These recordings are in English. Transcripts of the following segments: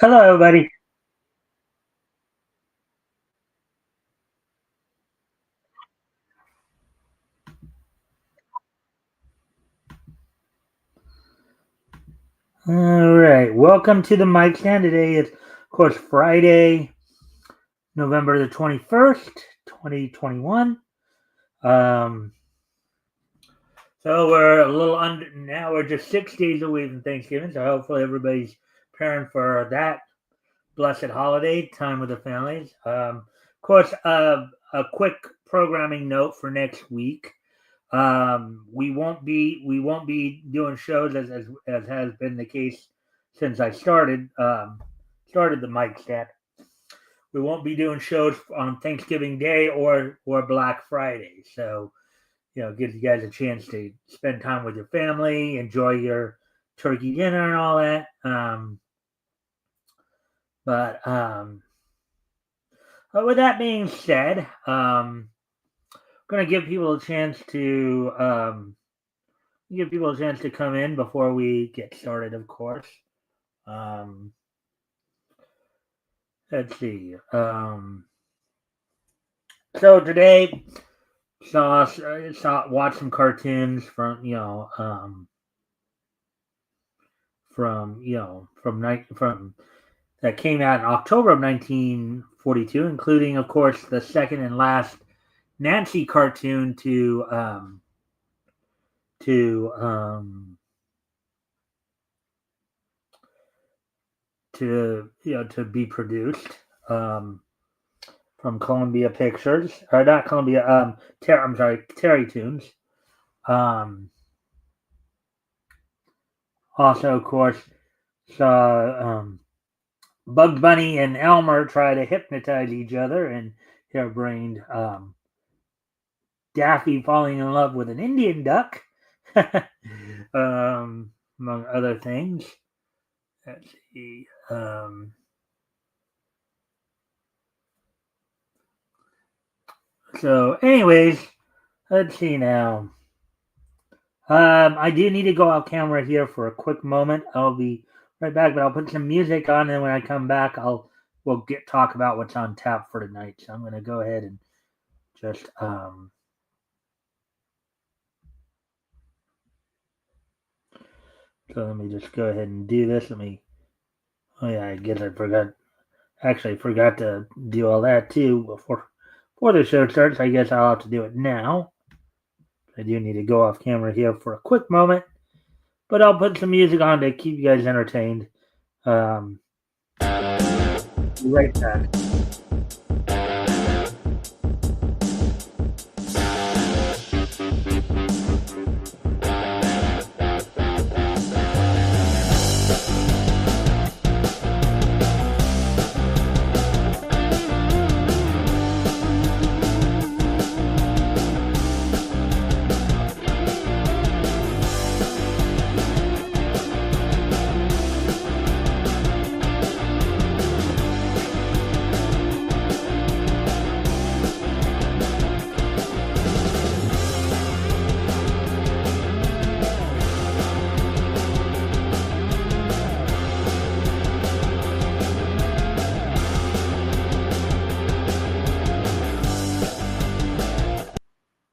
Hello, everybody. All right, welcome to the Mikestand. Today is, of course, Friday, November the 21st, 2021. Um, so we're a little under now. We're just 6 days away from Thanksgiving. So hopefully everybody's preparing for that blessed holiday time with the families. Of course, a quick programming note for next week. We won't be doing shows as has been the case since I started the mic stand. We won't be doing shows on Thanksgiving Day or Black Friday. So gives you guys a chance to spend time with your family, enjoy your turkey dinner and all that. But with that being said, going to give people a chance to come in before we get started, of course. Um, let's see. So today, watch some cartoons from that came out in October of 1942, including, of course, the second and last Nancy cartoon to to be produced from Columbia Pictures, or not Columbia. I'm sorry, Terry Toons. Also, of course, saw Bugs Bunny and Elmer try to hypnotize each other, and harebrained Daffy falling in love with an Indian duck, among other things. Let's see. So, anyways, let's see now. I do need to go off camera here for a quick moment. I'll be right back, but I'll put some music on, and when I come back, we'll talk about what's on tap for tonight. So I'm going to go ahead and just so let me just go ahead and do this. Oh yeah, I guess I forgot. Actually, I forgot to do all that too before the show starts. I guess I'll have to do it now. I do need to go off camera here for a quick moment, but I'll put some music on to keep you guys entertained. Be right back.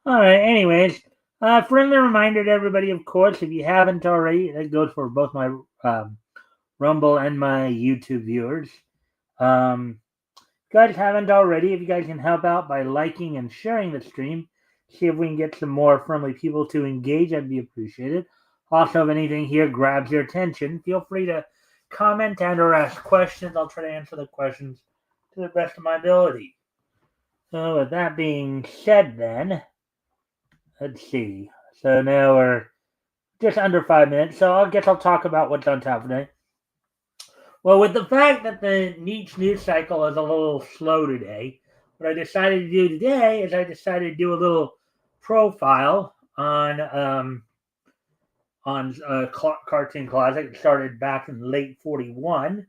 All right. Anyways, friendly reminder to everybody, of course, if you haven't already, that goes for both my Rumble and my YouTube viewers. If you guys haven't already, if you guys can help out by liking and sharing the stream, see if we can get some more friendly people to engage, that'd be appreciated. Also, if anything here grabs your attention, feel free to comment and or ask questions. I'll try to answer the questions to the best of my ability. So with that being said then, let's see. So now we're just under 5 minutes, so I guess I'll talk about what's on top today. Well, with the fact that the news cycle is a little slow today, what I decided to do today is I decided to do a little profile on Cartoon Closet. It started back in late '41,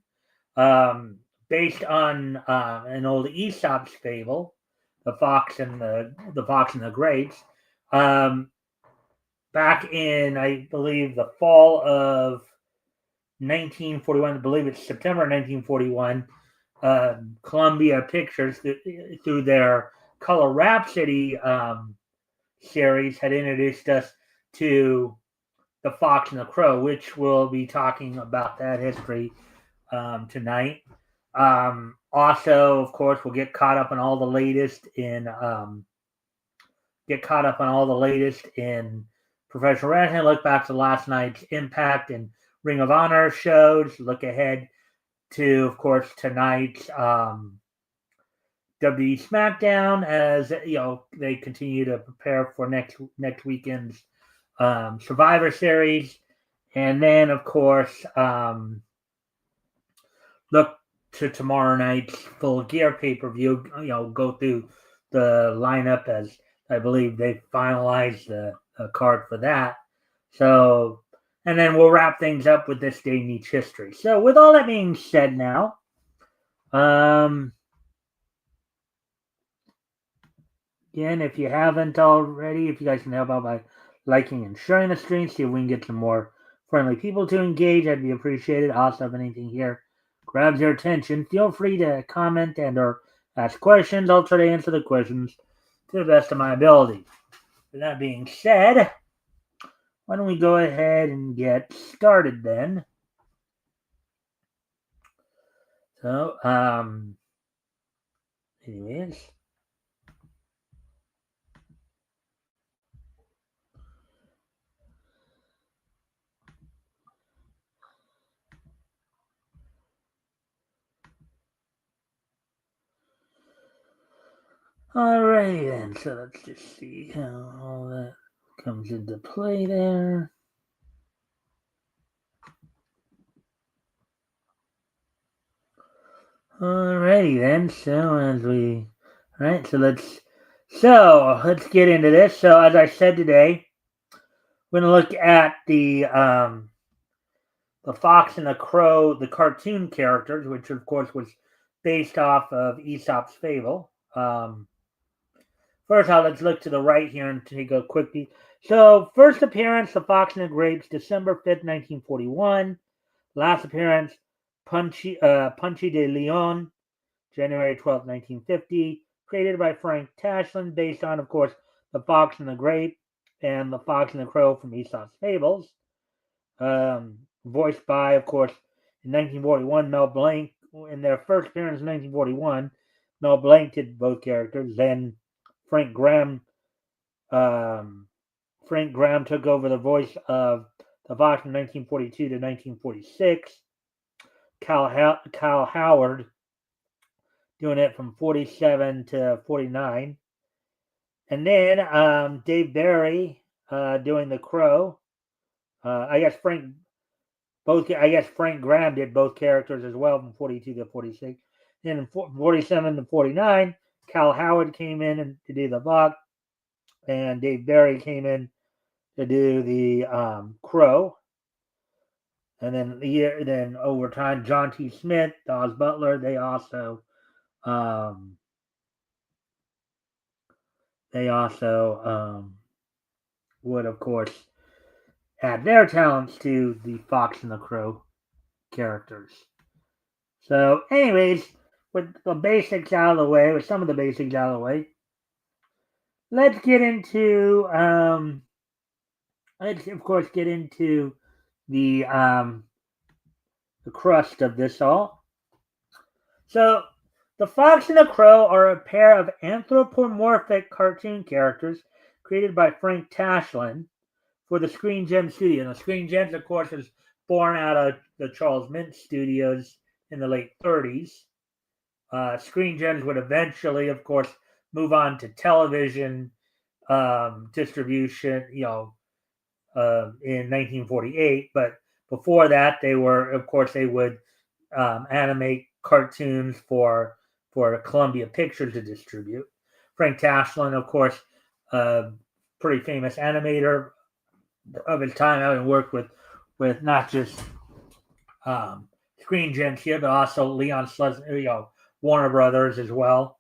based on an old Aesop's fable, the Fox and the Grapes. Back in, I believe, the fall of 1941. I believe it's September 1941. Columbia Pictures, through their Color Rhapsody series, had introduced us to The Fox and the Crow, which we'll be talking about that history tonight. Also, of course, we'll get caught up on all the latest in professional wrestling. Look back to last night's Impact and Ring of Honor shows. Look ahead to, of course, tonight's WWE SmackDown, as they continue to prepare for next weekend's Survivor Series, and then, of course, look to tomorrow night's Full Gear pay-per-view. Go through the lineup, as I believe they finalized the card for that. So, and then we'll wrap things up with This Day in Each History. So, with all that being said, now, again, if you haven't already, if you guys can help out by liking and sharing the stream, see if we can get some more friendly people to engage, I'd be appreciated. Also, if anything here grabs your attention, feel free to comment and or ask questions. I'll try to answer the questions to the best of my ability. With that being said, why don't we go ahead and get started then? So, anyways. Alrighty then, so let's just see how all that comes into play there. Alrighty then, so let's get into this. So as I said today, we're gonna look at the Fox and the Crow, the cartoon characters, which of course was based off of Aesop's Fable. First off, let's look to the right here and take a quick peek. So, first appearance, The Fox and the Grapes, December 5th, 1941. Last appearance, Punchy de Leon, January 12th, 1950. Created by Frank Tashlin, based on, of course, The Fox and the Grape and The Fox and the Crow from Aesop's Fables. Voiced by, of course, in 1941, Mel Blanc. In their first appearance in 1941, Mel Blanc did both characters. Then Frank Graham took over the voice of the Fox from 1942 to 1946. Kyle Howard doing it from 47 to 49. And then Dave Barry doing the Crow. I guess Frank Graham did both characters as well from 42 to 46. Then in 47 to 49, Cal Howard came in to do the Fox, and Dave Barry came in to do the Crow. And then over time, John T. Smith, Oz Butler, they also would, of course, add their talents to the Fox and the Crow characters. So, anyways, with some of the basics out of the way, let's get into the crust of this all. So, the Fox and the Crow are a pair of anthropomorphic cartoon characters created by Frank Tashlin for the Screen Gems studio. And the Screen Gems, of course, is born out of the Charles Mintz studios in the late 30s. Screen Gems would eventually, of course, move on to television distribution, in 1948. But before that, they would animate cartoons for Columbia Pictures to distribute. Frank Tashlin, of course, pretty famous animator of his time, having worked with not just Screen Gems here, but also Leon Schlesinger, Warner Brothers as well.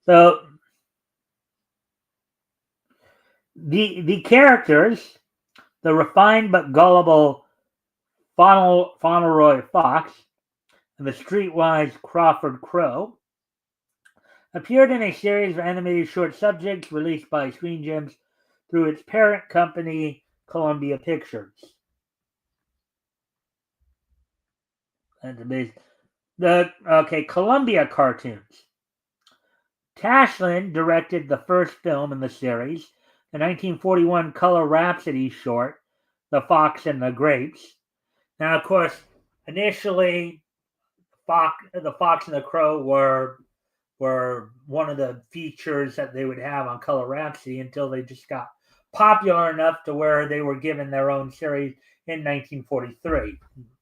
So the characters The refined but gullible Fauntleroy Fox and the streetwise Crawford Crow appeared in a series of animated short subjects released by Screen Gems through its parent company, Columbia Pictures. That's amazing. Columbia Cartoons. Tashlin directed the first film in the series, the 1941 Color Rhapsody short, The Fox and the Grapes. Now, of course, initially, the Fox and the Crow were one of the features that they would have on Color Rhapsody until they just got popular enough to where they were given their own series in 1943,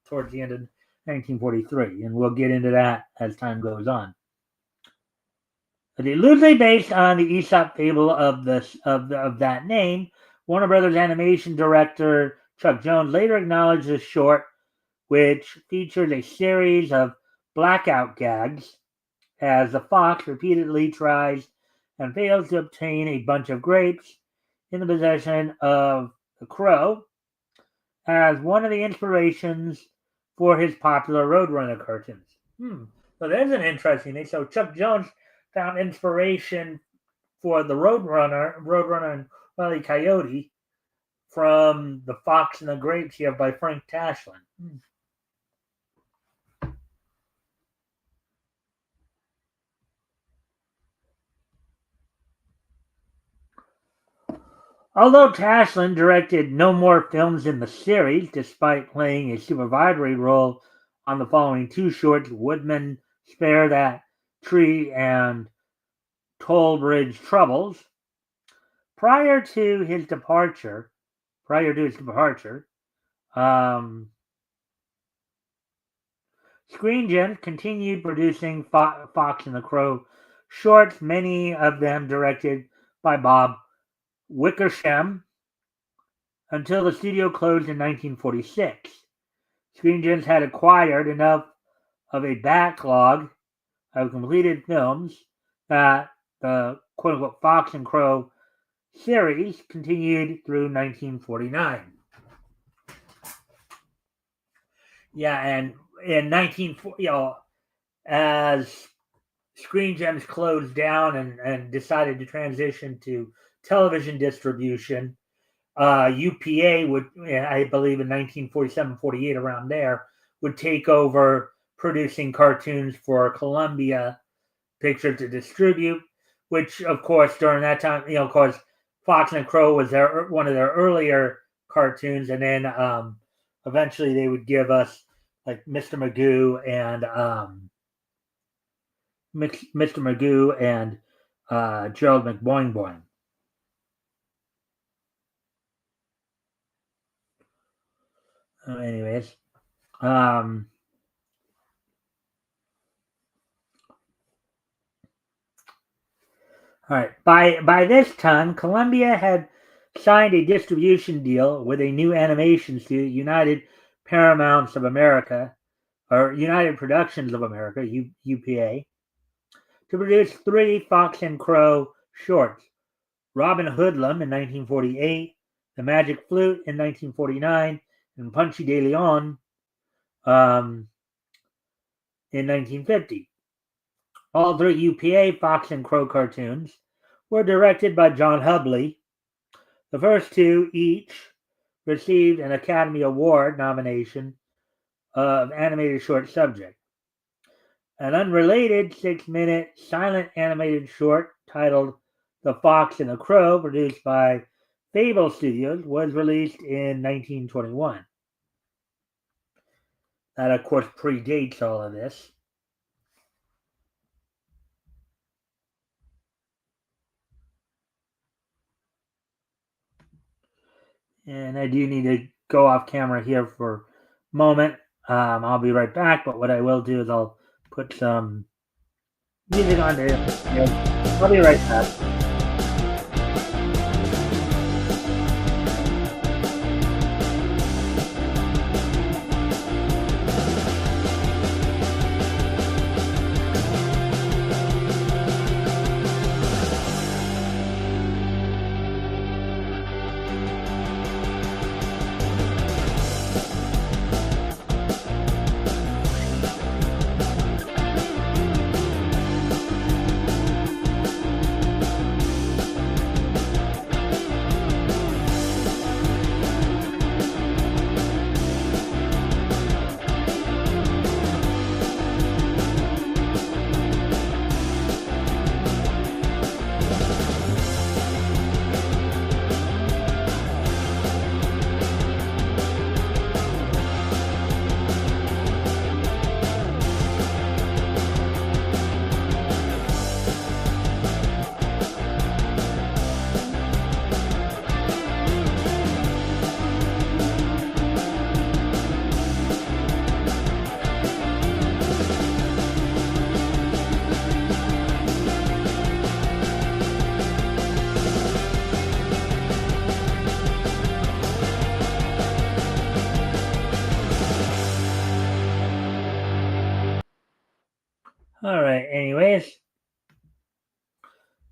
towards the end of 1943, and we'll get into that as time goes on. Loosely based on the Aesop fable of that name, Warner Brothers animation director Chuck Jones later acknowledged the short, which features a series of blackout gags as the fox repeatedly tries and fails to obtain a bunch of grapes in the possession of the crow, as one of the inspirations for his popular Roadrunner cartoons. So there's an interesting thing. So Chuck Jones found inspiration for the Roadrunner and Wile E. Coyote from The Fox and the Grapes here by Frank Tashlin. Although Tashlin directed no more films in the series, despite playing a supervisory role on the following two shorts, Woodman, Spare That Tree, and Toll Bridge Troubles, prior to his departure, Screen Gems continued producing Fox and the Crow shorts, many of them directed by Bob Wickersham, until the studio closed in 1946. Screen Gems had acquired enough of a backlog of completed films that the quote-unquote Fox and Crow series continued through 1949. Yeah, and in 1940, as Screen Gems closed down and decided to transition to television distribution, UPA would, I believe in 1947-48, around there, would take over producing cartoons for Columbia Pictures to distribute, which, of course, during that time, of course, Fox and Crow was one of their earlier cartoons, and then eventually they would give us like Mr. Magoo and Gerald McBoing Boing. Anyways, all right. By this time, Columbia had signed a distribution deal with a new animation studio, United Productions of America, UPA, to produce 3 Fox and Crow shorts: Robin Hoodlum in 1948, The Magic Flute in 1949, and Punchy de Leon in 1950. All 3 UPA Fox and Crow cartoons were directed by John Hubley. The first 2 each received an Academy Award nomination of animated short subject. An unrelated 6-minute silent animated short titled The Fox and the Crow, produced by Fable Studios, was released in 1921. That, of course, predates all of this. And I do need to go off camera here for a moment. I'll be right back, but what I will do is I'll put some music on there. I'll be right back. All right. Anyways.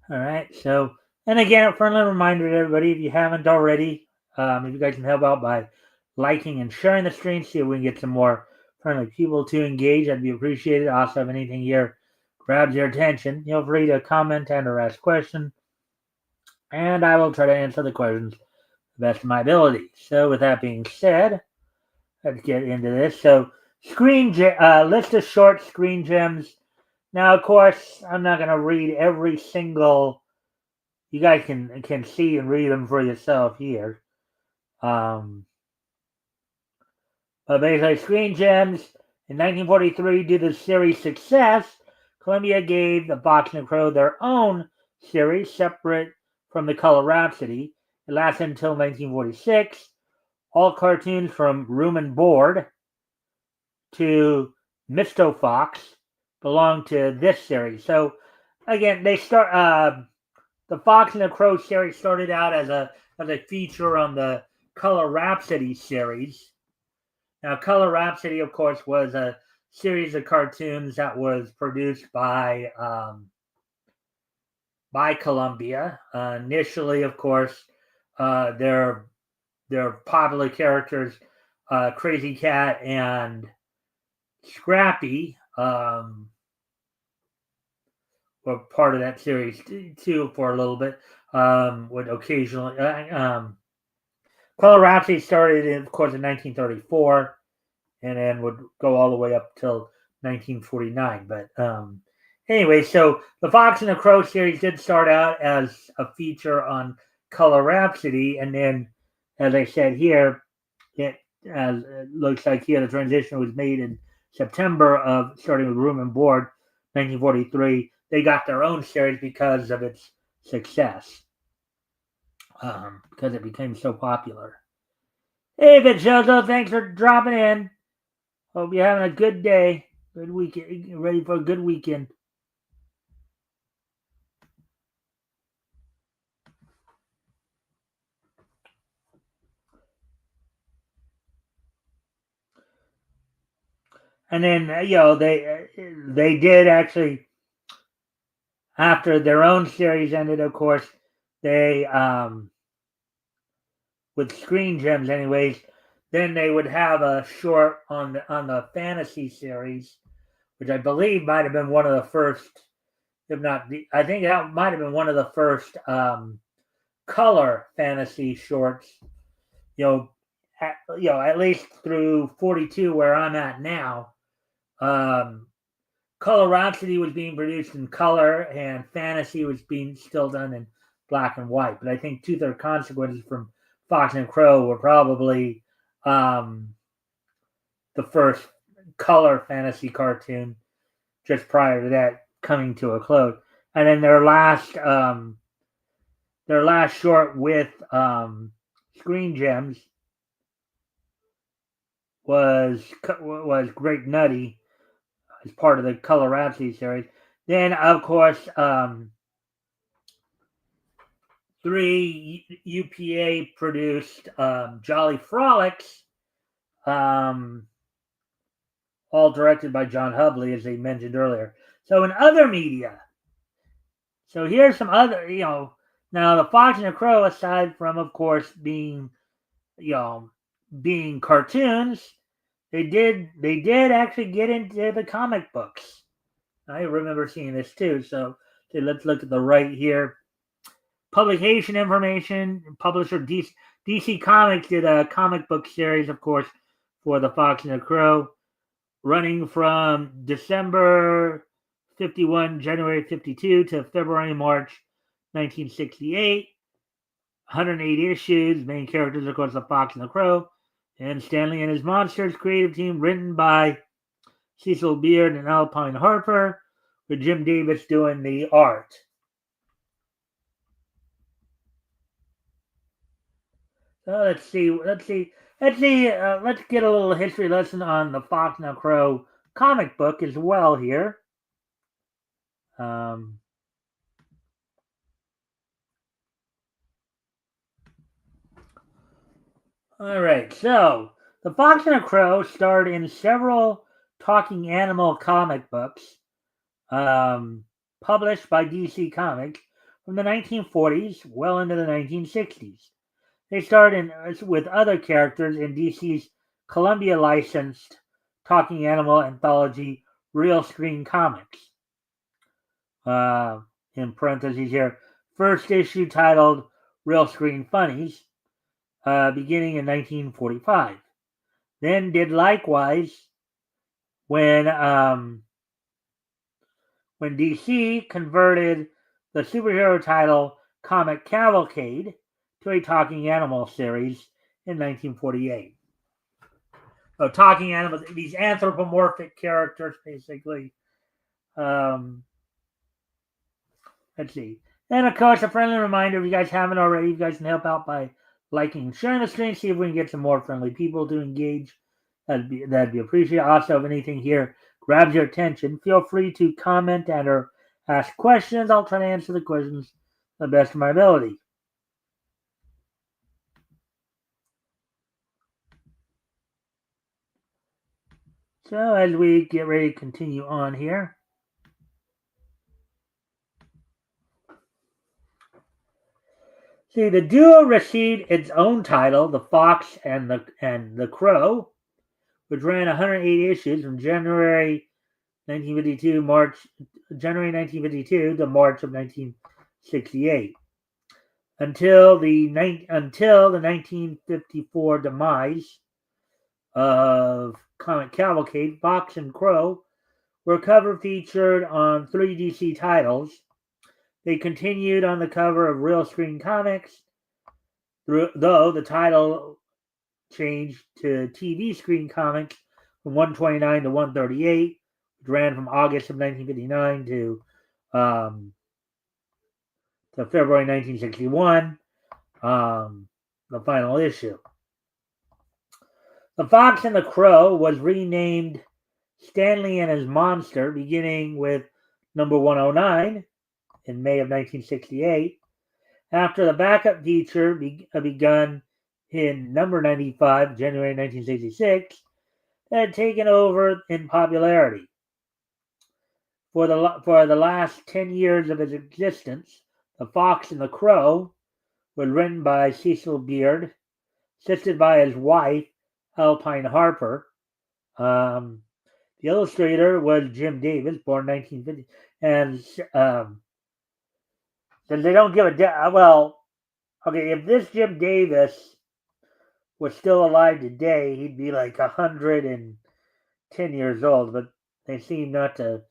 All right. So, and again, a friendly reminder to everybody, if you haven't already, if you guys can help out by liking and sharing the stream, see if we can get some more friendly people to engage, that'd be appreciated. Also, if anything here grabs your attention, feel free to comment and or ask questions, and I will try to answer the questions to the best of my ability. So, with that being said, let's get into this. So, list of short screen gems. Now, of course, I'm not going to read every single. You guys can see and read them for yourself here. But basically, Screen Gems in 1943, due to the series' success, Columbia gave the Fox and Crow their own series, separate from the Color Rhapsody. It lasted until 1946. All cartoons from Room and Board to Misto Fox belong to this series. So again, the Fox and the Crow series started out as a feature on the Color Rhapsody series. Now, Color Rhapsody, of course, was a series of cartoons that was produced by Columbia. Initially, of course, their popular characters, Crazy Cat and Scrappy, were part of that series too for a little bit. Would occasionally Color Rhapsody started, of course, in 1934, and then would go all the way up till 1949. But anyway, so the Fox and the Crow series did start out as a feature on Color Rhapsody, and then, as I said here, it looks like here the transition was made in September of starting with Room and Board, 1943. They got their own series because of its success, because it became so popular. Hey, Vincenzo, thanks for dropping in. Hope you're having a good day, good weekend, ready for a good weekend. And then they did actually, after their own series ended, of course, they with Screen Gems, anyways. Then they would have a short on the fantasy series, which I believe might have been one of the first, if not, I think that might have been one of the first color fantasy shorts. At least through 42, where I'm at now. Color Rhapsody was being produced in color, and fantasy was being still done in black and white. But I think Tooth or Consequences from Fox and Crow were probably the first color fantasy cartoon, just prior to that coming to a close. And then their last short with Screen Gems was Great Nutty as part of the Color Rhapsody series. Then, of course, 3 UPA produced Jolly Frolics, all directed by John Hubley, as they mentioned earlier. So in other media, so here's some other, now the Fox and the Crow, aside from, of course, being cartoons, they did actually get into the comic books. I remember seeing this too. So let's look at the right here. Publication information. Publisher DC Comics did a comic book series, of course, for the Fox and the Crow, running from December 51, January 52 to February, March 1968. 108 issues. Main characters, of course, the Fox and the Crow, and Stanley and his Monsters. Creative team written by Cecil Beard and Alpine Harper, with Jim Davis doing the art. So let's get a little history lesson on the Fox and the Crow comic book as well here. All right, so the Fox and the Crow starred in several talking animal comic books, published by DC Comics from the 1940s well into the 1960s. They starred with other characters in DC's Columbia licensed talking animal anthology Real Screen Comics. In parentheses here, first issue titled Real Screen Funnies, beginning in 1945. Then did likewise when DC converted the superhero title Comic Cavalcade to a talking animal series in 1948. So talking animals, these anthropomorphic characters, basically. Let's see. And of course, a friendly reminder: if you guys haven't already, you guys can help out by liking and sharing the stream. See if we can get some more friendly people to engage. That'd be appreciated. Also, if anything here grabs your attention, feel free to comment and or ask questions. I'll try to answer the questions to the best of my ability. So as we get ready to continue on here. See, the duo received its own title, The Fox and the Crow, which ran 108 issues from January 1952 to March of 1968, until the 1954 demise of Comic Cavalcade. Fox and Crow were cover featured on 3 DC titles. They continued on the cover of Real Screen Comics, though the title changed to TV Screen Comics from 129 to 138, which ran from August of 1959 to February 1961, the final issue. The Fox and the Crow was renamed Stanley and His Monster, beginning with number 109 in May of 1968, after the backup feature begun in number 95, January 1966, that had taken over in popularity. For the last 10 years of its existence, The Fox and the Crow was written by Cecil Beard, assisted by his wife, Alpine Harper. The illustrator was Jim Davis, born 1950, and they don't give a well. Okay, if this Jim Davis was still alive today, he'd be like 110 years old, but they seem not to.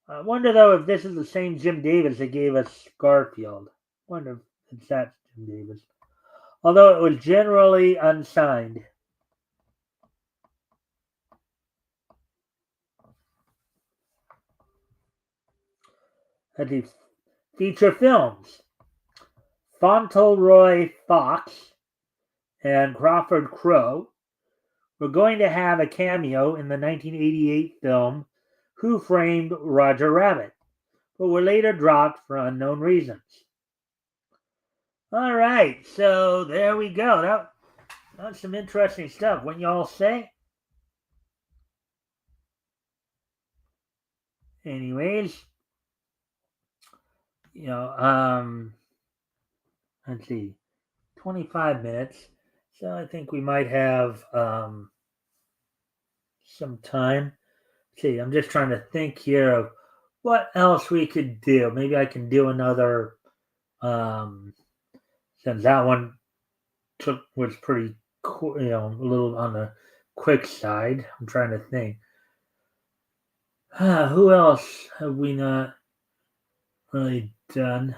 I wonder though if this is the same Jim Davis that gave us Garfield. I wonder if that's Jim Davis. Although it was generally unsigned. The feature films. Fauntleroy Fox and Crawford Crow were going to have a cameo in the 1988 film Who Framed Roger Rabbit, but were later dropped for unknown reasons. All right, so there we go. That's some interesting stuff. Wouldn't y'all say? Anyways, let's see, 25 minutes. So I think we might have some time. Let's see, I'm just trying to think here of what else we could do. Maybe I can do another, since that one was pretty cool, a little on the quick side. I'm trying to think. Who else have we not really done?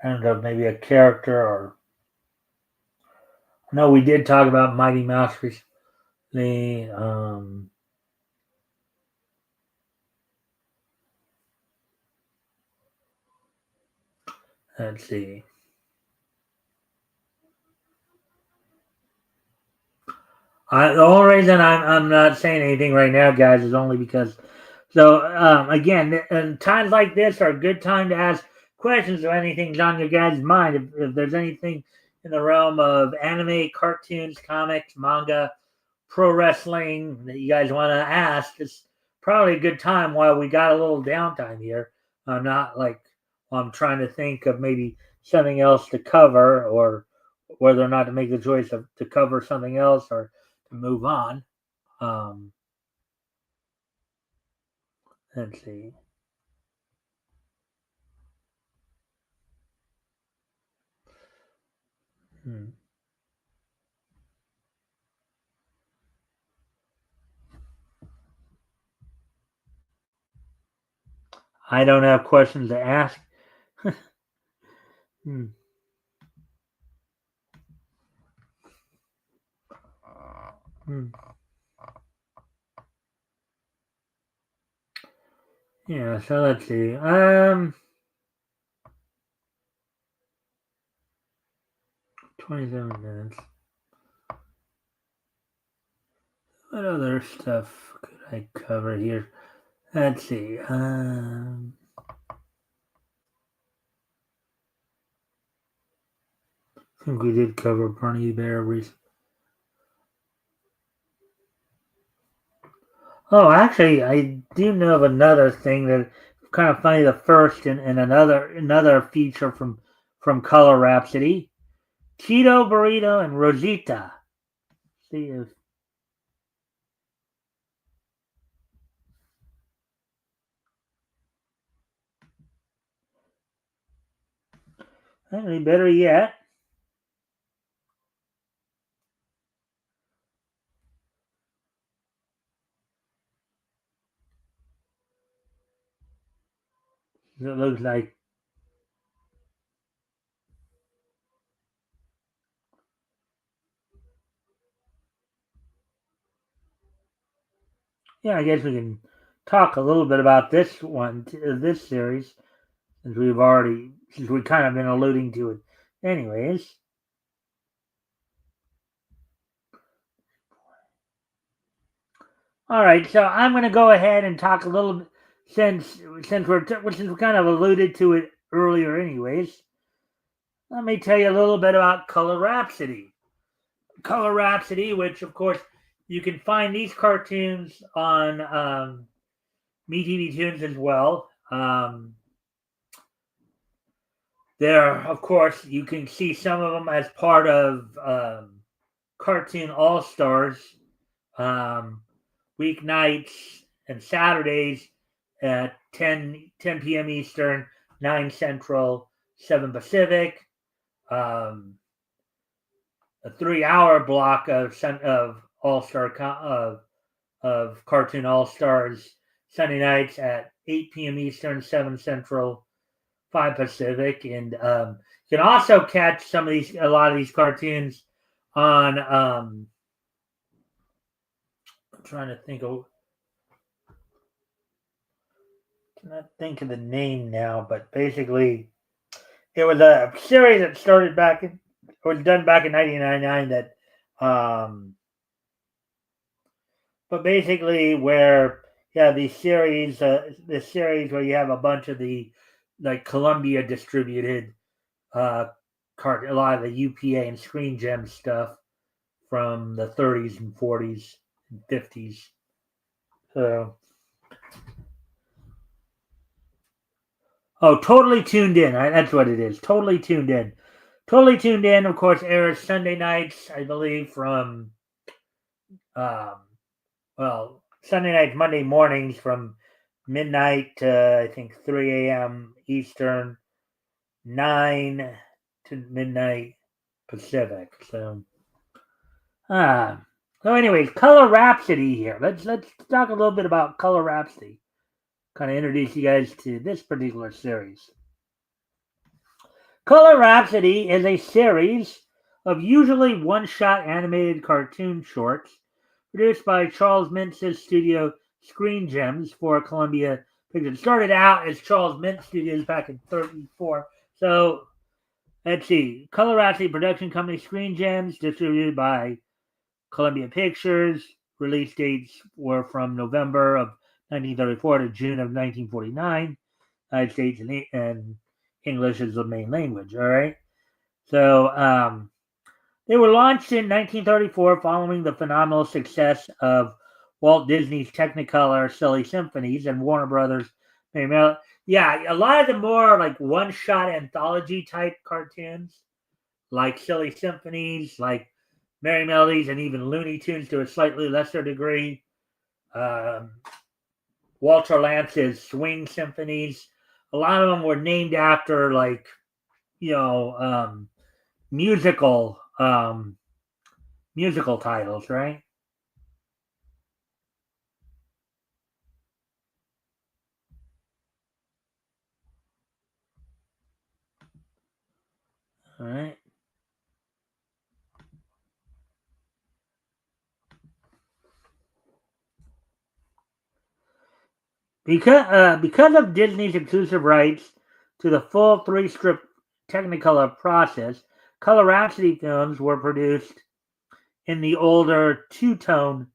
I don't know, maybe a character or. No, we did talk about Mighty Mouse recently. Let's see. The only reason I'm not saying anything right now, guys, is only because. So again, and times like this are a good time to ask questions or anything's on your guys' mind. If there's anything in the realm of anime, cartoons, comics, manga, pro wrestling that you guys want to ask, it's probably a good time while we got a little downtime here. I'm not like I'm trying to think of maybe something else to cover or whether or not to make the choice of to cover something else or to move on. Um, let's see. Hmm. I don't have questions to ask. Hmm. Hmm. Yeah, so let's see. 27 minutes. What other stuff could I cover here? Let's see. I think we did cover Bernie Bear recently. Oh, actually, I do know of another thing that kind of funny. The first and another feature from Color Rhapsody, Cheeto Burrito and Rosita. See if any better yet. It looks like yeah. I guess we can talk a little bit about this one, this series, since we've kind of been alluding to it. Anyways, all right. So I'm going to go ahead and talk a little bit since we kind of alluded to it earlier. Anyways, let me tell you a little bit about Color Rhapsody. Color Rhapsody, which of course you can find these cartoons on MeTV Tunes as well. There, of course, you can see some of them as part of Cartoon All Stars um, weeknights and Saturdays at 10 p.m. Eastern, 9 Central, 7 Pacific. Um, a 3 hour block of All Star of Cartoon All Stars Sunday nights at 8 p.m. Eastern, 7 Central, 5 Pacific, and you can also catch a lot of these cartoons on. I'm trying to think of, cannot think of the name now, but basically, it was a series that started back in, was done back in 1999. But basically, where yeah, this series where you have a bunch of the like Columbia distributed uh, a lot of the UPA and Screen Gem stuff from the 30s and 40s and 50s. So, oh, totally tuned in. That's what it is. Totally tuned in. Totally tuned in. Of course, airs Sunday nights, I believe, from um, Sunday nights, Monday mornings from midnight to I think 3 a.m. Eastern, 9 to midnight Pacific. Ah, so anyways, Color Rhapsody here. Let's talk a little bit about Color Rhapsody. Kind of introduce you guys to this particular series. Color Rhapsody is a series of usually one-shot animated cartoon shorts produced by Charles Mintz's studio Screen Gems for Columbia Pictures. It started out as Charles Mintz Studios back in '34. So let's see. Color Rhapsody production company Screen Gems, distributed by Columbia Pictures. Release dates were from November of 1934 to June of 1949. United States and English is the main language. All right. So they were launched in 1934 following the phenomenal success of Walt Disney's Technicolor Silly Symphonies and Warner Brothers. Yeah, a lot of the more like one-shot anthology type cartoons, like Silly Symphonies, like Merry Melodies, and even Looney Tunes to a slightly lesser degree. Um, Walter Lance's Swing Symphonies. A lot of them were named after like you know musical musical titles, right? All right. Because of Disney's exclusive rights to the full three-strip Technicolor process, Color Rhapsody films were produced in the older two-tone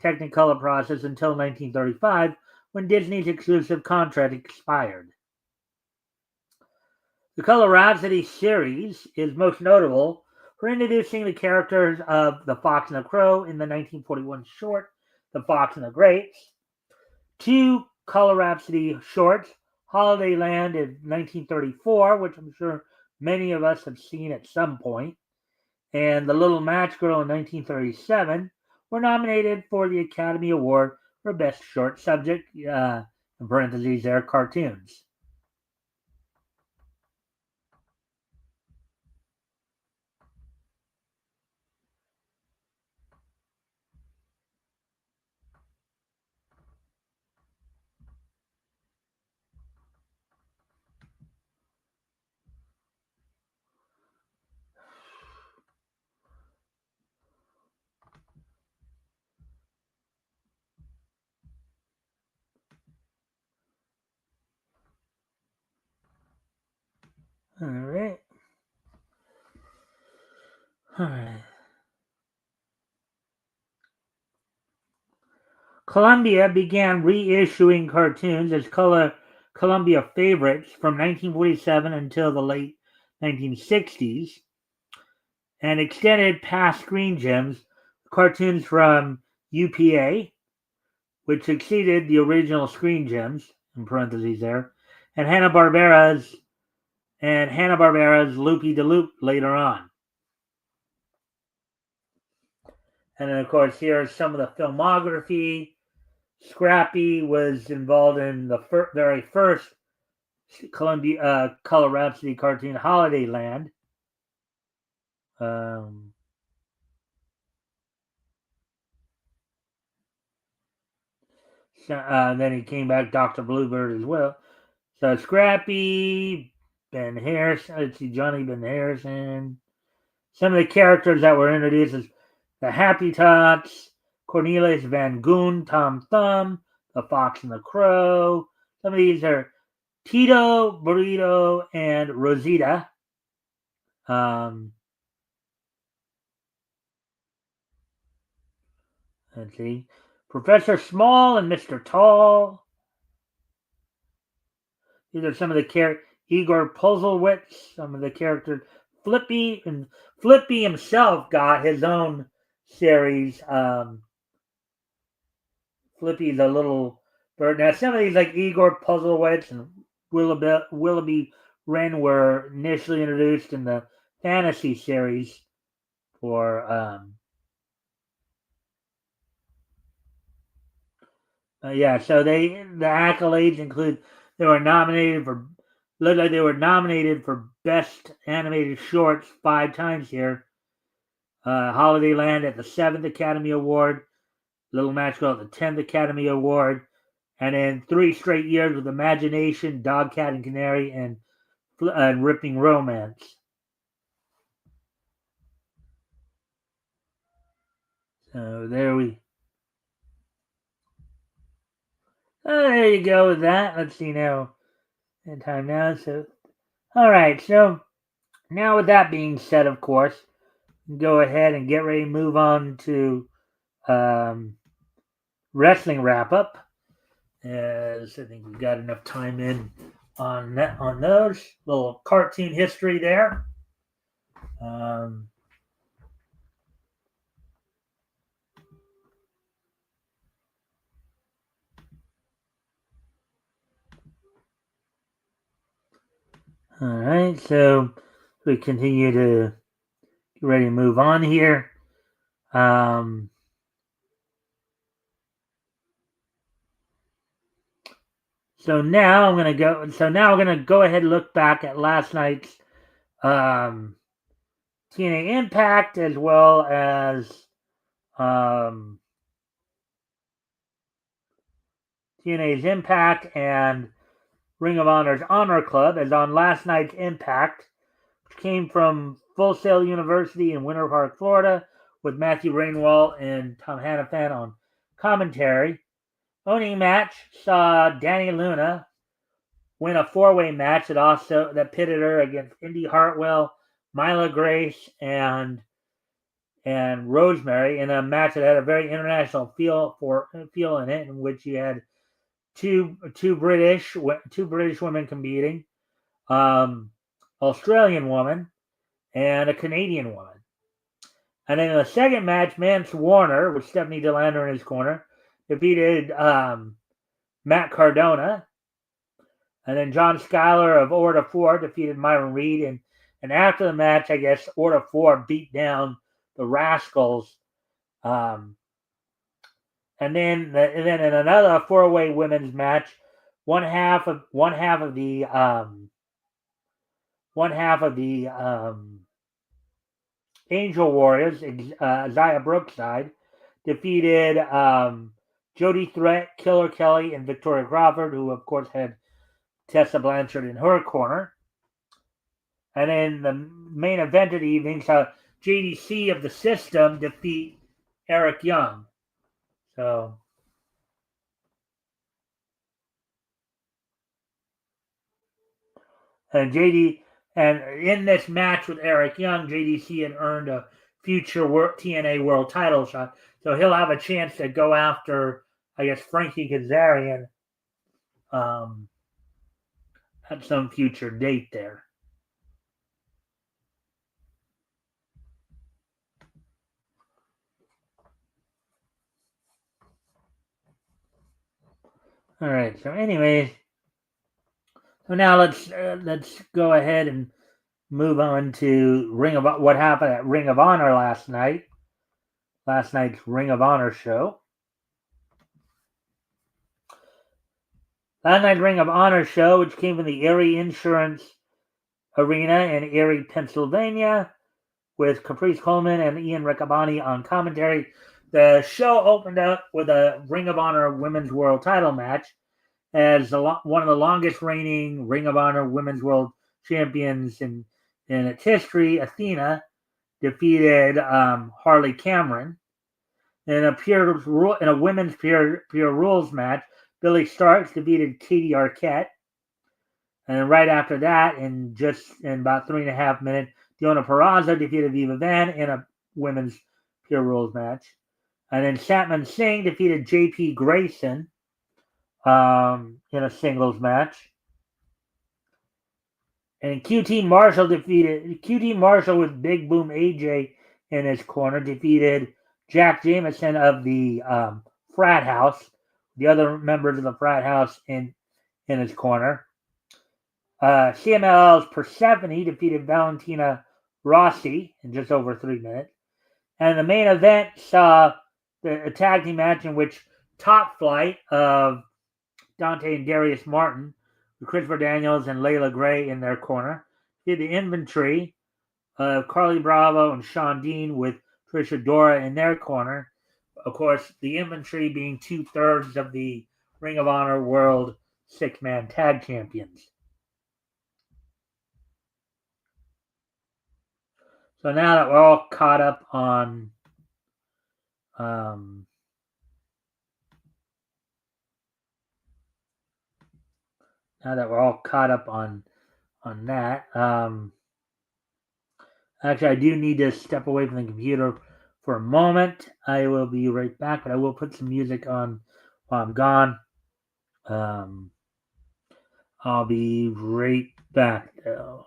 Technicolor process until 1935, when Disney's exclusive contract expired. The Color Rhapsody series is most notable for introducing the characters of the Fox and the Crow in the 1941 short The Fox and the Grapes, two Color Rhapsody shorts, Holiday Land in 1934, which I'm sure many of us have seen at some point, and The Little Match Girl in 1937, were nominated for the Academy Award for Best Short Subject, in parentheses there, cartoons. All right. All right. Columbia began reissuing cartoons as Columbia Favorites from 1947 until the late 1960s, and extended past Screen Gems cartoons from UPA, which succeeded the original Screen Gems in parentheses there, and Hanna-Barbera's Loopy de Loop later on. And then, of course, here's some of the filmography. Scrappy was involved in the very first Columbia Color Rhapsody cartoon, Holiday Land. Um, then he came back, Dr. Bluebird as well. So Scrappy, Ben Harrison, let's see, Johnny Ben Harrison. Some of the characters that were introduced is the Happy Tots, Cornelius Van Goon, Tom Thumb, the Fox and the Crow. Some of these are Tito, Burrito, and Rosita. Um, let's see, Professor Small and Mr. Tall. These are some of the Igor Puzzlewitz, some of the characters. Flippy and Flippy himself got his own series. Flippy's a little bird. Now some of these like Igor Puzzlewitz and Willoughby Wren were initially introduced in the fantasy series for yeah, so the accolades include they were nominated for looked like they were nominated for best animated shorts 5 times here. Holiday Land at the 7th Academy Award, Little Match Girl at the 10th Academy Award, and then 3 straight years with Imagination, Dog, Cat, and Canary, and Ripping Romance. So there you go with that. Let's see now. In time now. So, all right. So now with that being said, of course, go ahead and get ready to move on to um, wrestling wrap up. As I think we've got enough time in on those little cartoon history there. Um, all right, so we continue to get ready to move on here. Um, so now I'm gonna go. So now we're gonna go ahead and look back at last night's um, TNA Impact as well as um, TNA's Impact and Ring of Honor's Honor Club. As on last night's Impact, which came from Full Sail University in Winter Park, Florida, with Matthew Rainwall and Tom Hannafan on commentary. Opening match saw Danny Luna win a four-way match that pitted her against Indy Hartwell, Myla Grace, and Rosemary in a match that had a very international feel in it, in which you had two British women competing, um, Australian woman and a Canadian woman. And in the second match, Mance Warner with Stephanie DeLander in his corner defeated Matt Cardona. And then John Schuyler of Order 4 defeated Myron Reed. And after the match, I guess Order 4 beat down the Rascals. And then in another four-way women's match, one half of the Angel Warriors, Zaya Brookside, defeated Jody Threat, Killer Kelly, and Victoria Crawford, who of course had Tessa Blanchard in her corner. And then the main event of the evening saw JDC of the System defeat Eric Young. So, and in this match with Eric Young, JDC had earned a future TNA World Title shot, so he'll have a chance to go after, I guess, Frankie Kazarian at some future date there. All right. So, anyways, so now let's go ahead and move on to what happened at Ring of Honor last night. Last night's Ring of Honor show. Last night's Ring of Honor show, which came from the Erie Insurance Arena in Erie, Pennsylvania, with Caprice Coleman and Ian Riccaboni on commentary. The show opened up with a Ring of Honor Women's World Title match, as one of the longest reigning Ring of Honor Women's World Champions in its history. Athena defeated Harley Cameron. In a women's pure rules match, Billy Starks defeated Katie Arquette. And right after that, in about 3.5 minutes, Deonna Purrazzo defeated Viva Van in a women's pure rules match. And then Satman Singh defeated JP Grayson in a singles match. And QT Marshall with Big Boom AJ in his corner defeated Jack Jameson of the frat house, the other members of the frat house in his corner. CMLL's Persephone defeated Valentina Rossi in just over 3 minutes. And the main event saw a tag team match in which Top Flight of Dante and Darius Martin, with Christopher Daniels and Layla Gray in their corner, did the Inventory of Carly Bravo and Sean Dean with Tricia Dora in their corner. Of course, the Inventory being 2/3 of the Ring of Honor World Six-Man Tag Champions. So now that we're all caught up on that, actually, I do need to step away from the computer for a moment. I will be right back, but I will put some music on while I'm gone. I'll be right back, though.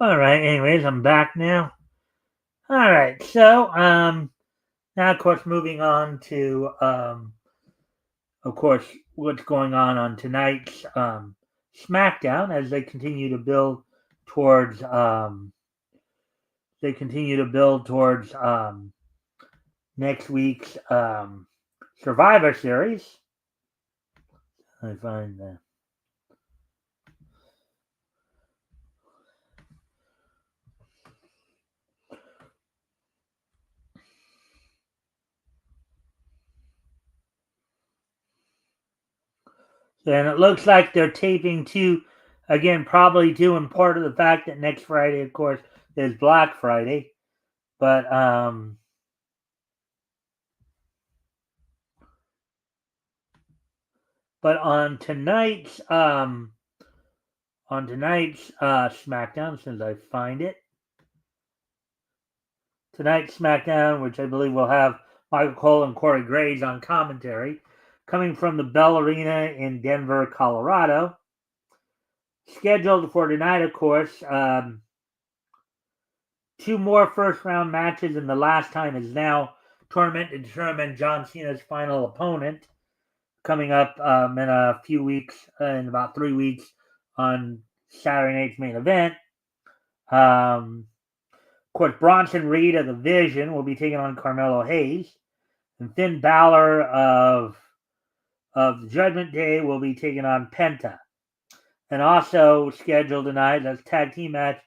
All right. Anyways, I'm back now. All right. So, now of course moving on to, of course, what's going on tonight's SmackDown as towards, they continue to build towards next week's Survivor Series. I find that. And it looks like they're taping two, again, probably due in part of the fact that next Friday, of course, is Black Friday. But on tonight's SmackDown, since I find it, tonight's SmackDown, which I believe will have Michael Cole and Corey Graves on commentary, coming from the Bell Arena in Denver, Colorado. Scheduled for tonight, of course, two more first round matches, and the last time is now tournament to determine John Cena's final opponent, coming up in a few weeks, in about 3 weeks, on Saturday night's main event. Of course, Bronson Reed of the Vision will be taking on Carmelo Hayes, and Finn Balor of the Judgment Day will be taking on Penta. And also scheduled tonight, that's a tag team match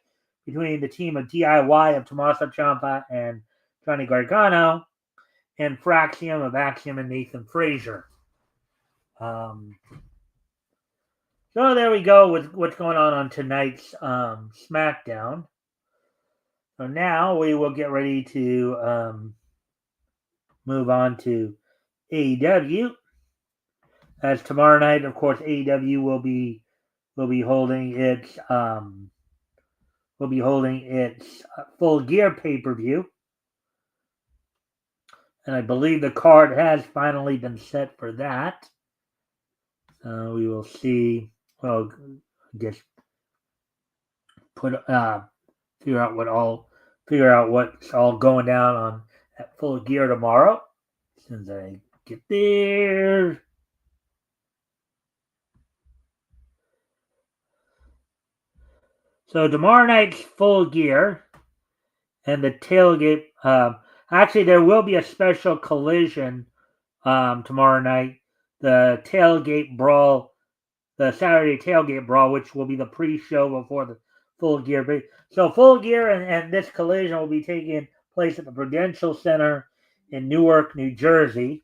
between the team of DIY of Tommaso Ciampa and Johnny Gargano, and Fraxium of Axiom and Nathan Frazier. So there we go with what's going on tonight's SmackDown. So now we will get ready to move on to AEW. As tomorrow night, of course, AEW will be holding its Full Gear pay-per-view, and I believe the card has finally been set for that. We will see. Well, just figure out what's all going down on at Full Gear tomorrow. As soon as I get there. So tomorrow night's Full Gear and the tailgate. Actually, there will be a special collision tomorrow night. The tailgate brawl, the Saturday tailgate brawl, which will be the pre-show before the Full Gear. So Full Gear and this collision will be taking place at the Prudential Center in Newark, New Jersey.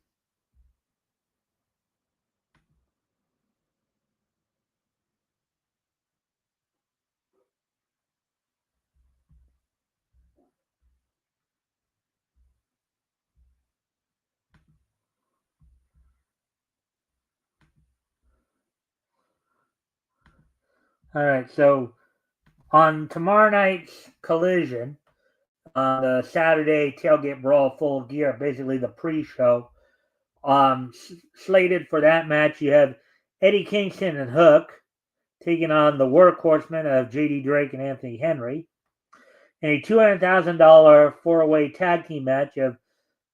All right, so on tomorrow night's collision, the Saturday tailgate brawl Full Gear, basically the pre-show, slated for that match, you have Eddie Kingston and Hook taking on the Workhorsemen of J.D. Drake and Anthony Henry. In a $200,000 four-way tag team match of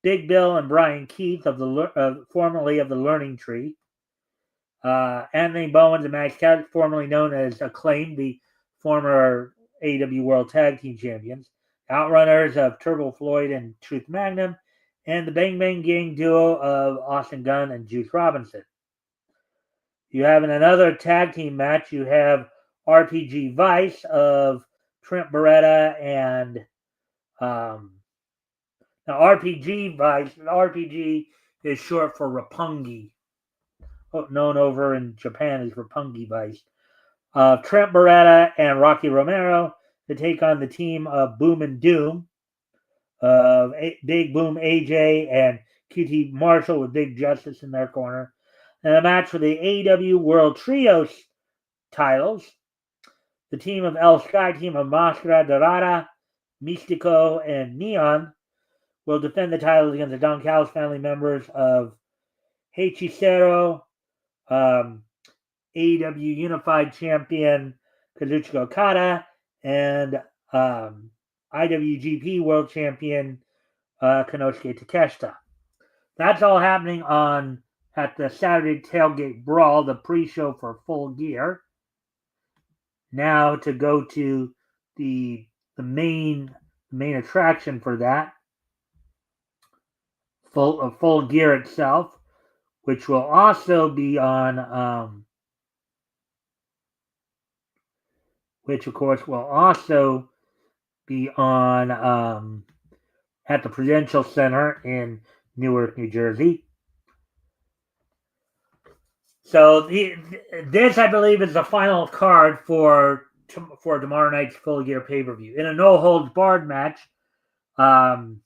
Big Bill and Brian Keith formerly of the Learning Tree. Anthony Bowens and Max Cash, formerly known as Acclaim, the former AEW World Tag Team Champions. Outrunners of Turbo Floyd and Truth Magnum, and the Bang Bang Gang duo of Austin Gunn and Juice Robinson. You have in another tag team match, you have RPG Vice of Trent Beretta and now RPG Vice. RPG is short for Roppongi, known over in Japan as Roppongi Vice. Trent Beretta and Rocky Romero to take on the team of Boom and Doom, of Big Boom AJ and QT Marshall with Big Justice in their corner. And a match for the AEW World Trios titles. The team of El Sky, team of Máscara Dorada, Místico, and Neon will defend the titles against the Don Callis family members of Hechicero, AEW Unified Champion Kazuchika Okada, and IWGP World Champion Konosuke Takeshita. That's all happening at the Saturday Tailgate Brawl, the pre-show for Full Gear. Now to go to the main attraction for that, Full Gear itself, which will also be on, which of course will also be on at the Prudential Center in Newark, New Jersey. So this, I believe, is the final card for tomorrow night's Full Gear pay-per-view. In a no-holds-barred match, the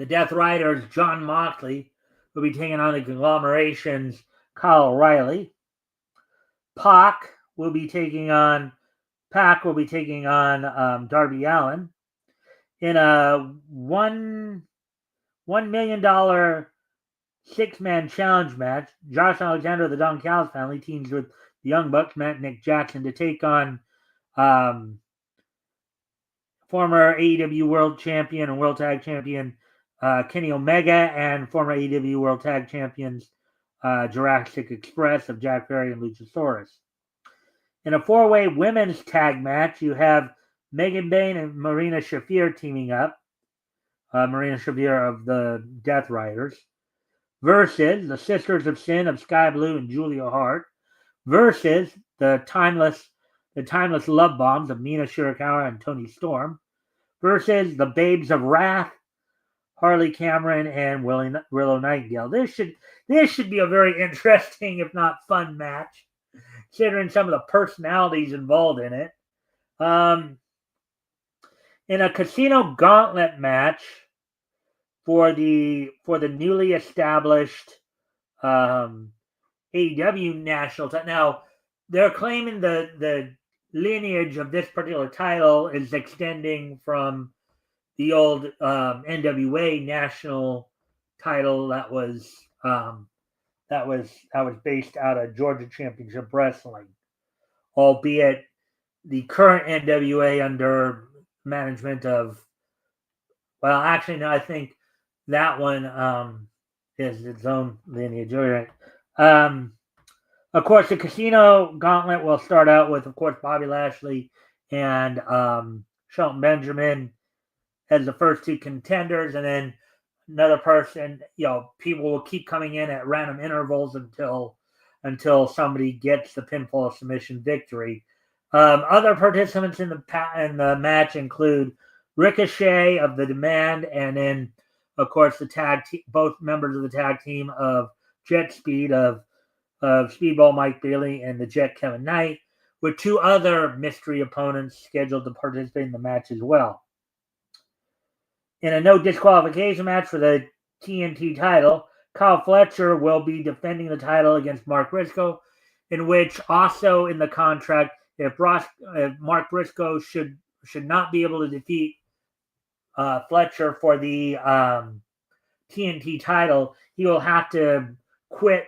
Death Riders, John Moxley, will be taking on the Conglomeration's Kyle O'Reilly. Pac will be taking on Darby Allin in a $1 million six-man challenge match. Josh Alexander of the Don Callis family teams with the Young Bucks, Matt and Nick Jackson, to take on former AEW World Champion and World Tag Champion Kenny Omega and former AEW World Tag Champions Jurassic Express of Jack Perry and Luchasaurus. In a four-way women's tag match, you have Megan Bayne and Marina Shafir teaming up. Marina Shafir of the Death Riders. Versus the Sisters of Sin of Sky Blue and Julia Hart. Versus the timeless love bombs of Mina Shirakawa and Toni Storm. Versus the Babes of Wrath, Harley Cameron and Willow Nightingale. This should be a very interesting, if not fun, match, considering some of the personalities involved in it. In a casino gauntlet match for the newly established AEW national title. Now, they're claiming the lineage of this particular title is extending from the old NWA national title that was based out of Georgia Championship Wrestling, albeit the current NWA under management of, well, actually, no, I think that one is its own lineage. Of course, the Casino Gauntlet will start out with, of course, Bobby Lashley and Shelton Benjamin as the first two contenders, and then another person. People will keep coming in at random intervals until somebody gets the pinfall submission victory. Other participants in the match include Ricochet of the Demand, and then, of course, both members of the tag team of Jet Speed of Speedball Mike Bailey and the Jet Kevin Knight, with two other mystery opponents scheduled to participate in the match as well. In a no disqualification match for the TNT title, Kyle Fletcher will be defending the title against Mark Briscoe, in which also in the contract, if Mark Briscoe should not be able to defeat Fletcher for the TNT title, he will have to quit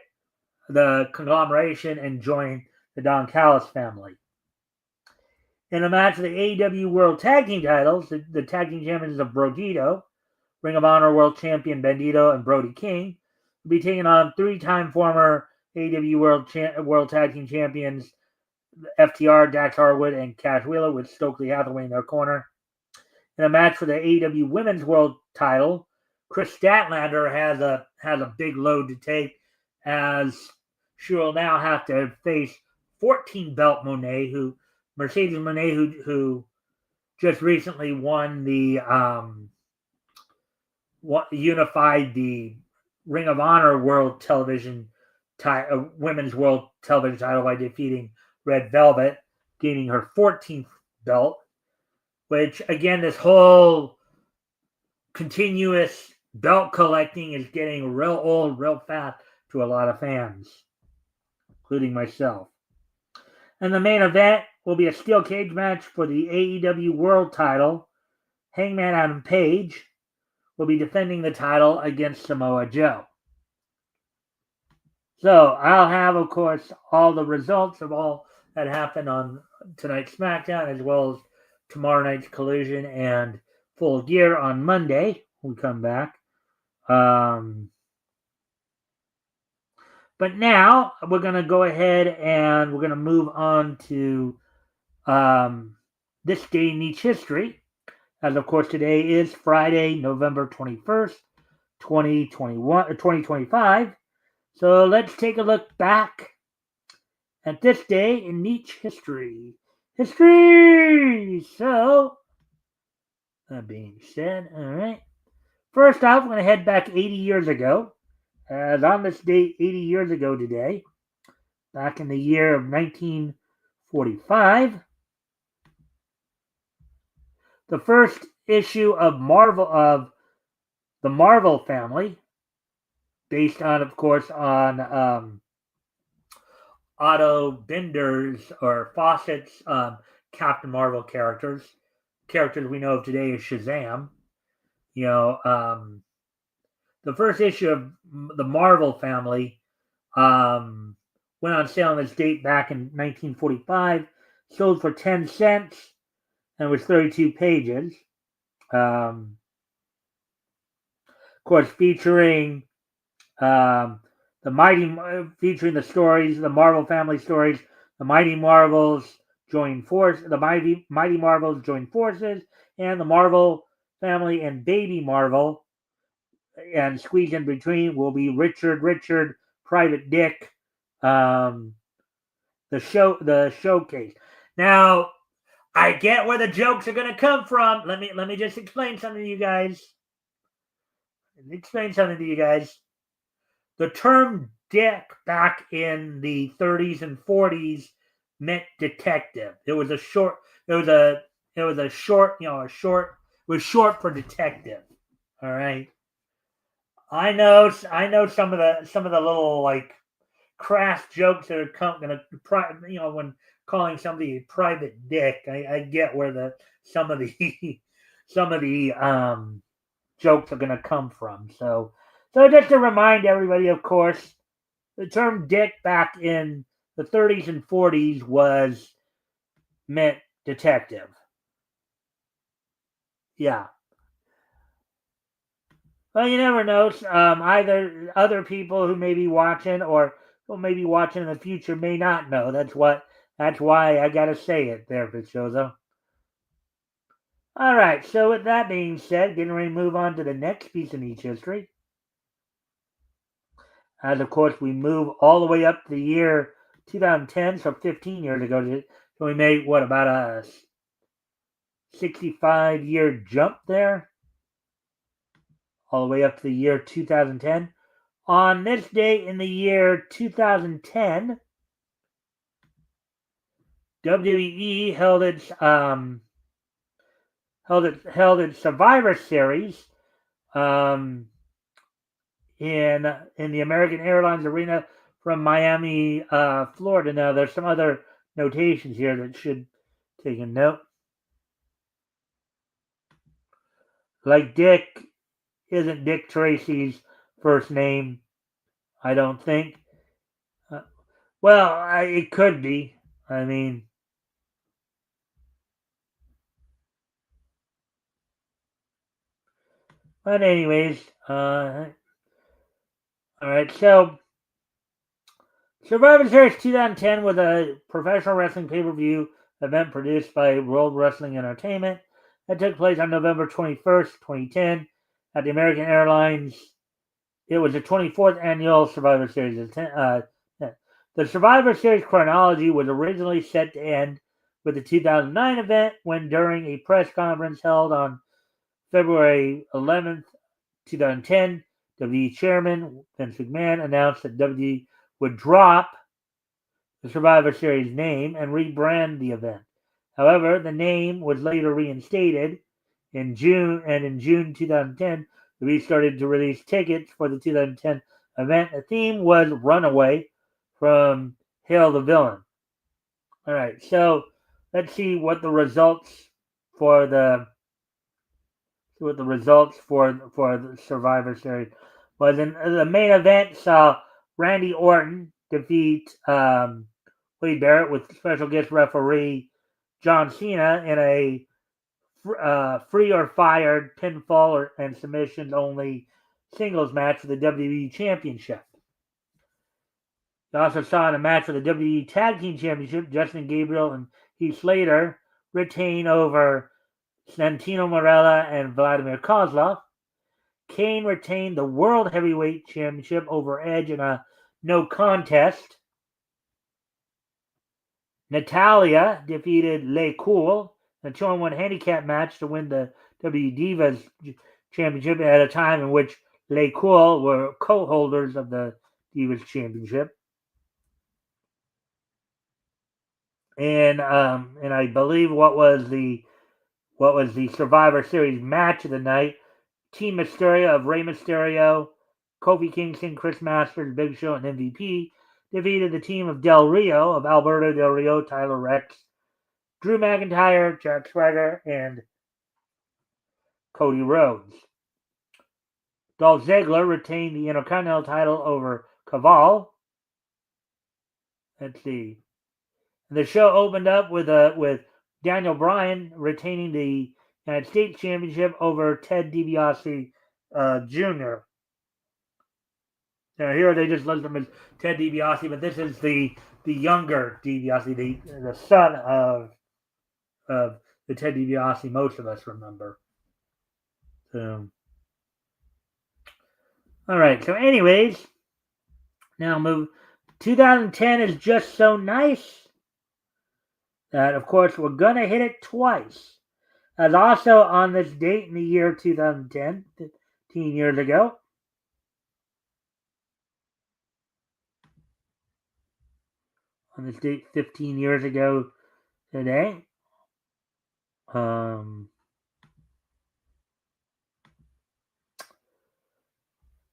the conglomeration and join the Don Callis family. In a match of the AEW World Tag Team titles, the Tag Team Champions of Brodito, Ring of Honor World Champion Bandito and Brody King, will be taking on three-time former AEW World Tag Team Champions FTR, Dax Harwood, and Cash Wheeler, with Stokely Hathaway in their corner. In a match for the AEW Women's World Title, Chris Statlander has a big load to take, as she will now have to face 14-belt Mercedes Moné, who just recently won the unified the Ring of Honor World Television Women's World Television title by defeating Red Velvet, gaining her 14th belt, which, again, this whole continuous belt collecting is getting real old real fast to a lot of fans, including myself. And the main event will be a steel cage match for the AEW World title. Hangman Adam Page will be defending the title against Samoa Joe. So I'll have, of course, all the results of all that happened on tonight's SmackDown, as well as tomorrow night's Collision and Full Gear on Monday. We come back. But now we're going to go ahead and we're going to move on to um, this day in each history. As of course, today is Friday, November 21st, 2025. So let's take a look back at this day in each history. History! So, that being said, all right. First off, we're going to head back 80 years ago. As on this date, 80 years ago today, back in the year of 1945, the first issue of the Marvel family, based on, of course, on Otto Binder's or Fawcett's Captain Marvel characters we know of today is Shazam. You know, the first issue of the Marvel family went on sale on this date back in 1945, sold for 10 cents, and was 32 pages. Of course, featuring featuring the stories, the Marvel family stories, the Mighty Marvels Mighty Marvels join forces, and the Marvel family and Baby Marvel, and squeezed in between will be Richard, Private Dick, the showcase. Now, I get where the jokes are going to come from. Let me just explain something to you guys. The term dick back in the 30s and 40s meant detective. It was short, it was short for detective. All right. I know some of the little like crass jokes that are gonna, when calling somebody a private dick. I get where some of the some of the jokes are gonna come from. So just to remind everybody, of course, the term dick back in the 30s and 40s was meant detective. Yeah. Well, you never know. Either other people who may be watching or who may be watching in the future may not know. That's why I gotta say it there, Fitzjozo. All right. So with that being said, getting ready to move on to the next piece in each history. As of course we move all the way up to the year 2010, so 15 years ago. So we made what about a 65-year jump there, all the way up to the year 2010. On this day in the year 2010, WWE held its Survivor Series um, in the American Airlines Arena from Miami, Florida. Now there's some other notations here that should take a note. Like Dick isn't Dick Tracy's first name, I don't think. Well, it could be. I mean, but anyways, all right. So Survivor Series 2010 was a professional wrestling pay-per-view event produced by World Wrestling Entertainment that took place on November 21st, 2010 at the American Airlines. It was the 24th annual Survivor Series. The Survivor Series chronology was originally set to end with the 2009 event when, during a press conference held on February 11th, 2010, WWE Chairman Vince McMahon announced that WWE would drop the Survivor Series name and rebrand the event. However, the name was later reinstated in June, and in June 2010, WWE started to release tickets for the 2010 event. The theme was Runaway from Hail the Villain. All right, so let's see what the results for the the Survivor Series was. In the main event saw Randy Orton defeat Wade Barrett with special guest referee John Cena in a free or fired pinfall and submissions only singles match for the WWE Championship. You also saw in a match for the WWE Tag Team Championship, Justin Gabriel and Heath Slater retain over Santino Marella and Vladimir Kozlov. Kane retained the World Heavyweight Championship over Edge in a no contest. Natalia defeated Le Cool in a 2-on-1 handicap match to win the W Divas Championship at a time in which Le Cool were co-holders of the Divas Championship. And I believe what was the Survivor Series match of the night, Team Mysterio of Rey Mysterio, Kofi Kingston, Chris Masters, Big Show, and MVP defeated the team of Del Rio, of Alberto Del Rio, Tyler Rex, Drew McIntyre, Jack Swagger, and Cody Rhodes. Dolph Ziggler retained the Intercontinental title over Caval. Let's see. The show opened up with Daniel Bryan retaining the United States Championship over Ted DiBiase Jr. Now here they just list him as Ted DiBiase, but this is the younger DiBiase, the son of the Ted DiBiase most of us remember. So, all right. So, anyways, now move. 2010 is just so nice that, of course, we're gonna hit it twice. As also on this date in the year 2010, 15 years ago. On this date 15 years ago today.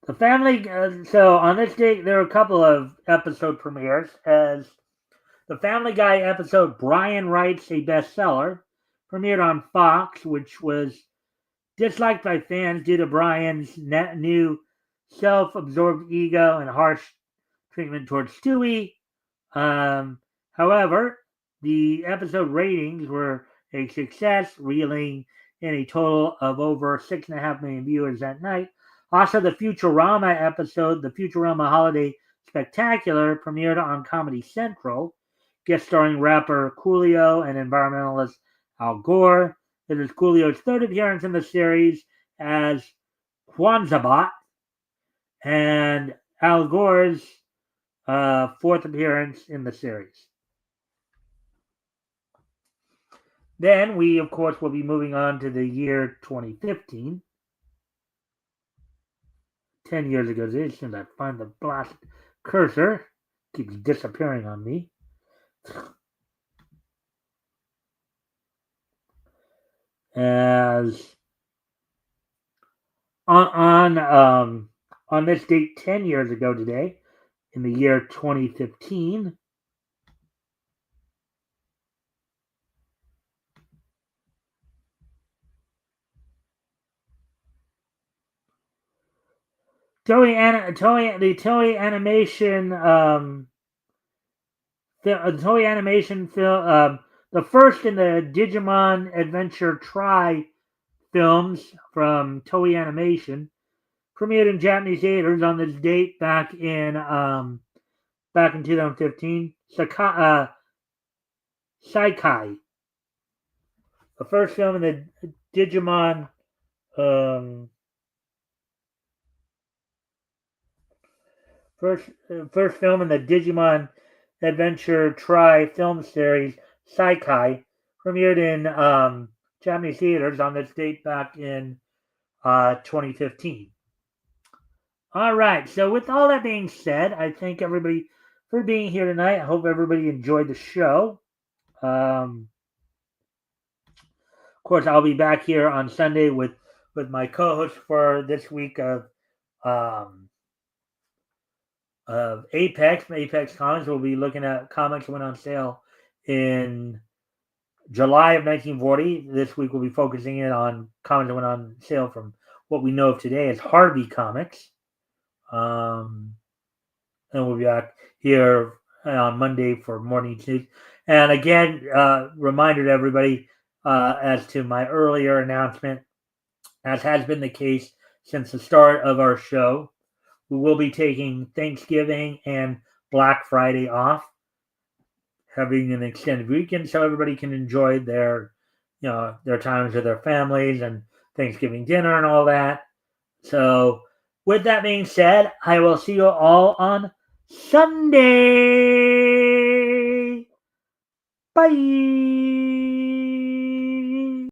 The family, so on this date, there are a couple of episode premieres, as the Family Guy episode Brian Writes a Bestseller premiered on Fox, which was disliked by fans due to Brian's new self-absorbed ego and harsh treatment towards Stewie. However, the episode ratings were a success, reeling in a total of over 6.5 million viewers that night. Also, the Futurama episode, the Futurama Holiday Spectacular, premiered on Comedy Central, guest starring rapper Coolio and environmentalist Al Gore. It is Coolio's third appearance in the series as Kwanzaa and Al Gore's fourth appearance in the series. Then we, of course, will be moving on to the year 2015. 10 years ago, as soon as I find the blast cursor, it keeps disappearing on me. As on this date 10 years ago today, in the year 2015, the Toei Animation film, the first in the Digimon Adventure Tri films from Toei Animation, premiered in Japanese theaters on this date back in 2015. Saikai, the first film in the Digimon first film in the Digimon Adventure Tri film series, Saikai, premiered in Japanese theaters on this date back in 2015. All right, so with all that being said, I thank everybody for being here tonight. I hope everybody enjoyed the show. Of course, I'll be back here on Sunday with my co-host for this week of Apex Comics. We'll be looking at comics that went on sale in July of 1940. This week we'll be focusing in on comics that went on sale from what we know of today as Harvey Comics. and we'll be back here on Monday for morning news. And again, reminder to everybody as to my earlier announcement, as has been the case since the start of our show, we will be taking Thanksgiving and Black Friday off, having an extended weekend so everybody can enjoy their times with their families and Thanksgiving dinner and all that. So, with that being said, I will see you all on Sunday. Bye.